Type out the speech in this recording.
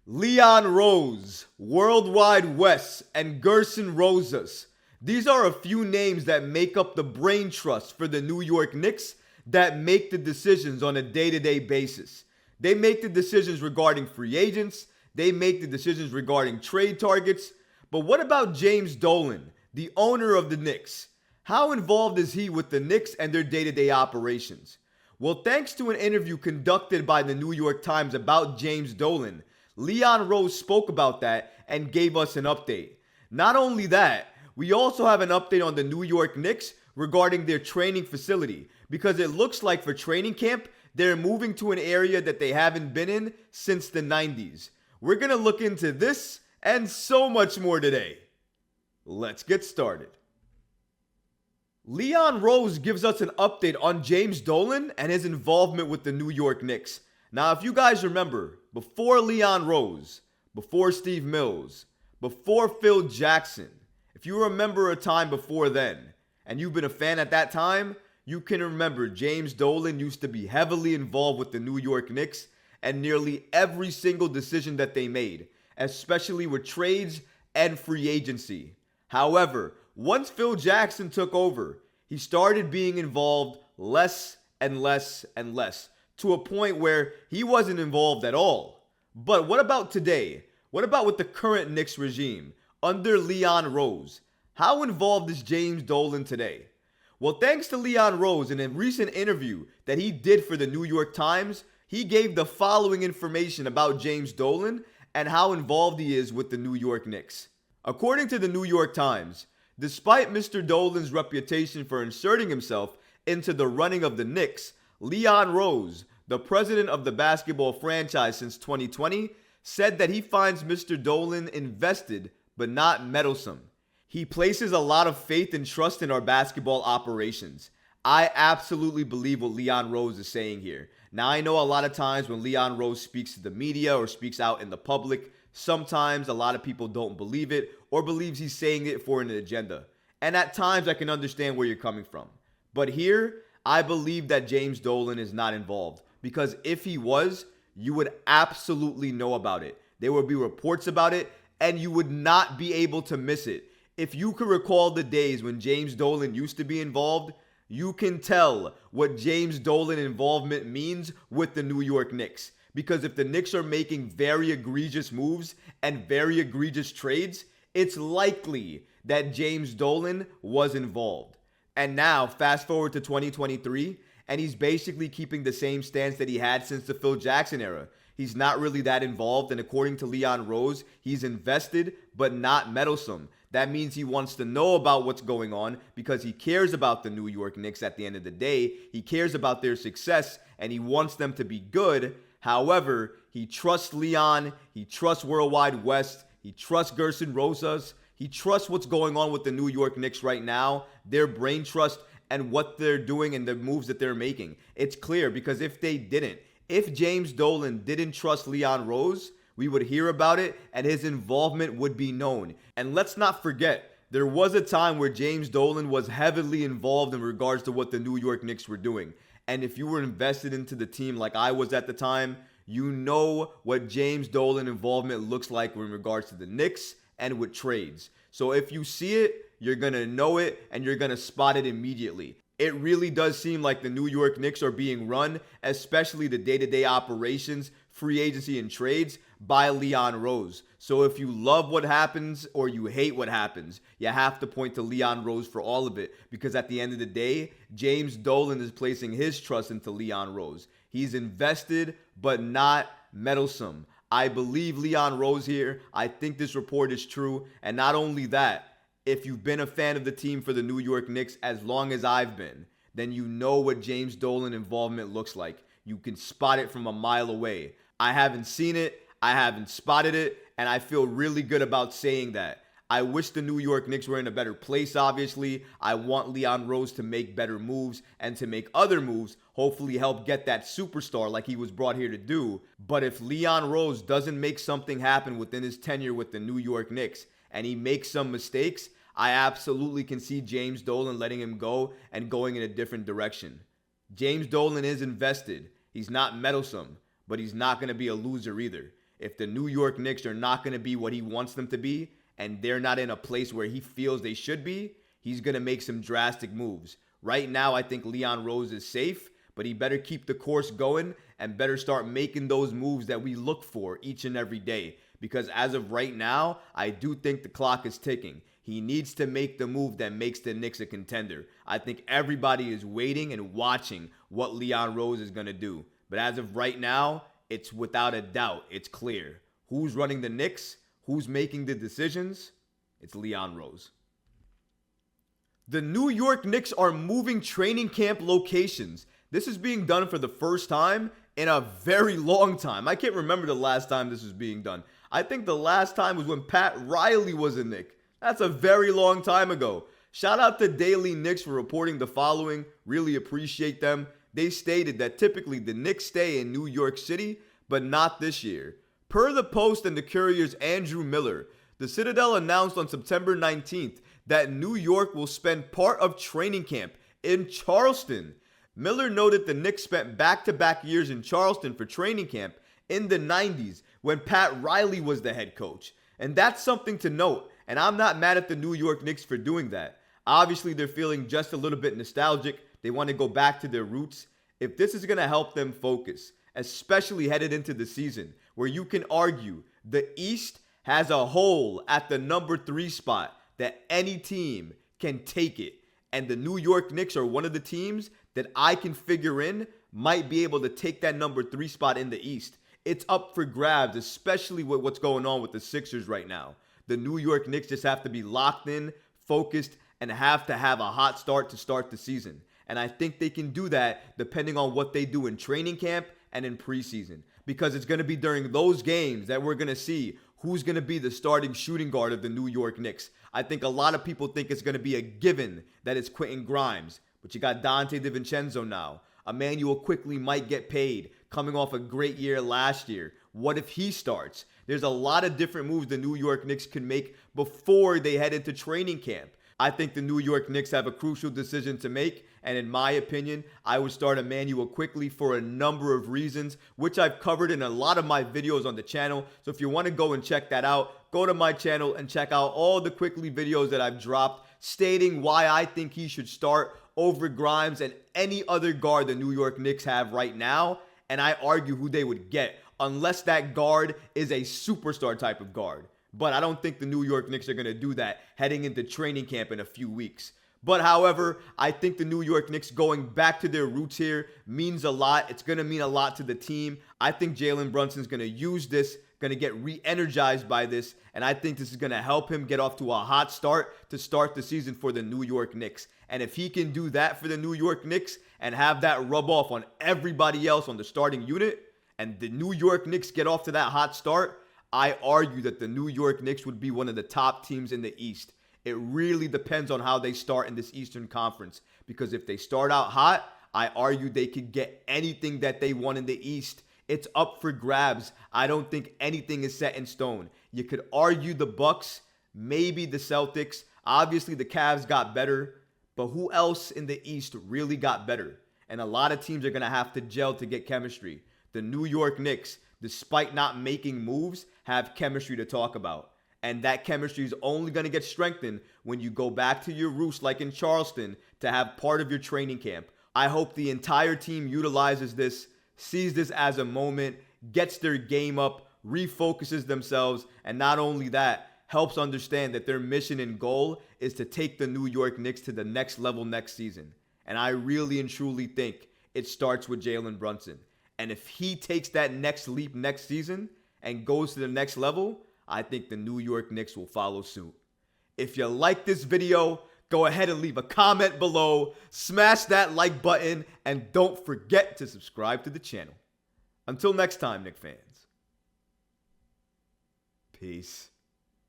Leon Rose, Worldwide West, and Gerson Rosas. These are a few names that make up the brain trust for the New York Knicks that make the decisions on a day-to-day basis. They make the decisions regarding free agents, they make the decisions regarding trade targets. But what about James Dolan, the owner of the Knicks? How involved is he with the Knicks and their day-to-day operations? Well, thanks to an interview conducted by the New York Times about James Dolan, Leon Rose spoke about that and gave us an update. Not only that, we also have an update on the New York Knicks regarding their training facility, because it looks like for training camp, they're moving to an area that they haven't been in since the 90s. We're going to look into this and so much more today. Let's get started. Leon Rose gives us an update on James Dolan and his involvement with the New York Knicks. Now, if you guys remember, before Leon Rose, before Steve Mills, before Phil Jackson, if you remember a time before then, and you've been a fan at that time, you can remember James Dolan used to be heavily involved with the New York Knicks and nearly every single decision that they made, especially with trades and free agency. However, once Phil Jackson took over, he started being involved less and less and less, to a point where he wasn't involved at all. But what about today? What about with the current Knicks regime under Leon Rose? How involved is James Dolan today? Well, thanks to Leon Rose, in a recent interview that he did for the New York Times, he gave the following information about James Dolan and how involved he is with the New York Knicks. According to the New York Times, despite Mr. Dolan's reputation for inserting himself into the running of the Knicks, Leon Rose, the president of the basketball franchise since 2020, said that he finds Mr. Dolan invested but not meddlesome. He places a lot of faith and trust in our basketball operations. I absolutely believe what Leon Rose is saying here. Now, I know a lot of times when Leon Rose speaks to the media or speaks out in the public, sometimes a lot of people don't believe it or believes he's saying it for an agenda. And at times I can understand where you're coming from. But here, I believe that James Dolan is not involved, because if he was, you would absolutely know about it. There would be reports about it and you would not be able to miss it. If you could recall the days when James Dolan used to be involved, you can tell what James Dolan involvement means with the New York Knicks. Because if the Knicks are making very egregious moves and very egregious trades, it's likely that James Dolan was involved. And now, fast forward to 2023, and he's basically keeping the same stance that he had since the Phil Jackson era. He's not really that involved, and according to Leon Rose, he's invested but not meddlesome. That means he wants to know about what's going on because he cares about the New York Knicks at the end of the day. He cares about their success and he wants them to be good. However, he trusts Leon, he trusts Worldwide West, he trusts Gerson Rosas, he trusts what's going on with the New York Knicks right now, their brain trust, and what they're doing and the moves that they're making. It's clear, because if they didn't, if James Dolan didn't trust Leon Rose, we would hear about it and his involvement would be known. And let's not forget, there was a time where James Dolan was heavily involved in regards to what the New York Knicks were doing. And if you were invested into the team like I was at the time, you know what James Dolan involvement looks like in regards to the Knicks and with trades. So if you see it, you're going to know it and you're going to spot it immediately. It really does seem like the New York Knicks are being run, especially the day-to-day operations, free agency, and trades, by Leon Rose. So if you love what happens or you hate what happens, you have to point to Leon Rose for all of it, because at the end of the day, James Dolan is placing his trust into Leon Rose. He's invested but not meddlesome. I believe Leon Rose here. I think this report is true. And not only that, if you've been a fan of the team for the New York Knicks as long as I've been, then you know what James Dolan involvement looks like. You can spot it from a mile away. I haven't seen it, I haven't spotted it, and I feel really good about saying that. I wish the New York Knicks were in a better place, obviously. I want Leon Rose to make better moves and to make other moves, hopefully help get that superstar like he was brought here to do. But if Leon Rose doesn't make something happen within his tenure with the New York Knicks and he makes some mistakes, I absolutely can see James Dolan letting him go and going in a different direction. James Dolan is invested. He's not meddlesome, but he's not going to be a loser either. If the New York Knicks are not going to be what he wants them to be, and they're not in a place where he feels they should be, he's going to make some drastic moves. Right now, I think Leon Rose is safe, but he better keep the course going and better start making those moves that we look for each and every day. Because as of right now, I do think the clock is ticking. He needs to make the move that makes the Knicks a contender. I think everybody is waiting and watching what Leon Rose is going to do. But as of right now, it's without a doubt, it's clear. Who's running the Knicks? Who's making the decisions? It's Leon Rose. The New York Knicks are moving training camp locations. This is being done for the first time in a very long time. I can't remember the last time this was being done. I think the last time was when Pat Riley was a Knick. That's a very long time ago. Shout out to Daily Knicks for reporting the following. Really appreciate them. They stated that typically the Knicks stay in New York City, but not this year. Per the Post and the Courier's Andrew Miller, the Citadel announced on September 19th that New York will spend part of training camp in Charleston. Miller noted the Knicks spent back-to-back years in Charleston for training camp in the 90s when Pat Riley was the head coach. And that's something to note, and I'm not mad at the New York Knicks for doing that. Obviously, they're feeling just a little bit nostalgic. They want to go back to their roots. If this is going to help them focus, especially headed into the season, where you can argue the East has a hole at the number 3 spot that any team can take it. And the New York Knicks are one of the teams that I can figure in might be able to take that number 3 spot in the East. It's up for grabs, especially with what's going on with the Sixers right now. The New York Knicks just have to be locked in, focused, and have to have a hot start to start the season. And I think they can do that depending on what they do in training camp and in preseason. Because it's going to be during those games that we're going to see who's going to be the starting shooting guard of the New York Knicks. I think a lot of people think it's going to be a given that it's Quentin Grimes. But you got Dante DiVincenzo now. Emmanuel quickly might get paid, coming off a great year last year. What if he starts? There's a lot of different moves the New York Knicks can make before they head into training camp. I think the New York Knicks have a crucial decision to make, and in my opinion, I would start Emmanuel quickly for a number of reasons, which I've covered in a lot of my videos on the channel. So if you want to go and check that out, go to my channel and check out all the quickly videos that I've dropped stating why I think he should start over Grimes and any other guard the New York Knicks have right now. And I argue who they would get, unless that guard is a superstar type of guard. But I don't think the New York Knicks are going to do that heading into training camp in a few weeks. But however, I think the New York Knicks going back to their roots here means a lot. It's going to mean a lot to the team. I think Jalen Brunson's going to use this, going to get re-energized by this, and I think this is going to help him get off to a hot start to start the season for the New York Knicks. And if he can do that for the New York Knicks and have that rub off on everybody else on the starting unit, and the New York Knicks get off to that hot start, I argue that the New York Knicks would be one of the top teams in the East. It really depends on how they start in this Eastern Conference. Because if they start out hot, I argue they could get anything that they want in the East. It's up for grabs. I don't think anything is set in stone. You could argue the Bucks, maybe the Celtics. Obviously, the Cavs got better. But who else in the East really got better? And a lot of teams are going to have to gel to get chemistry. The New York Knicks, despite not making moves, have chemistry to talk about. And that chemistry is only going to get strengthened when you go back to your roots like in Charleston to have part of your training camp. I hope the entire team utilizes this, sees this as a moment, gets their game up, refocuses themselves, and not only that, helps understand that their mission and goal is to take the New York Knicks to the next level next season. And I really and truly think it starts with Jalen Brunson. And if he takes that next leap next season and goes to the next level, I think the New York Knicks will follow suit. If you like this video, go ahead and leave a comment below, smash that like button, and don't forget to subscribe to the channel. Until next time, Knicks fans. Peace.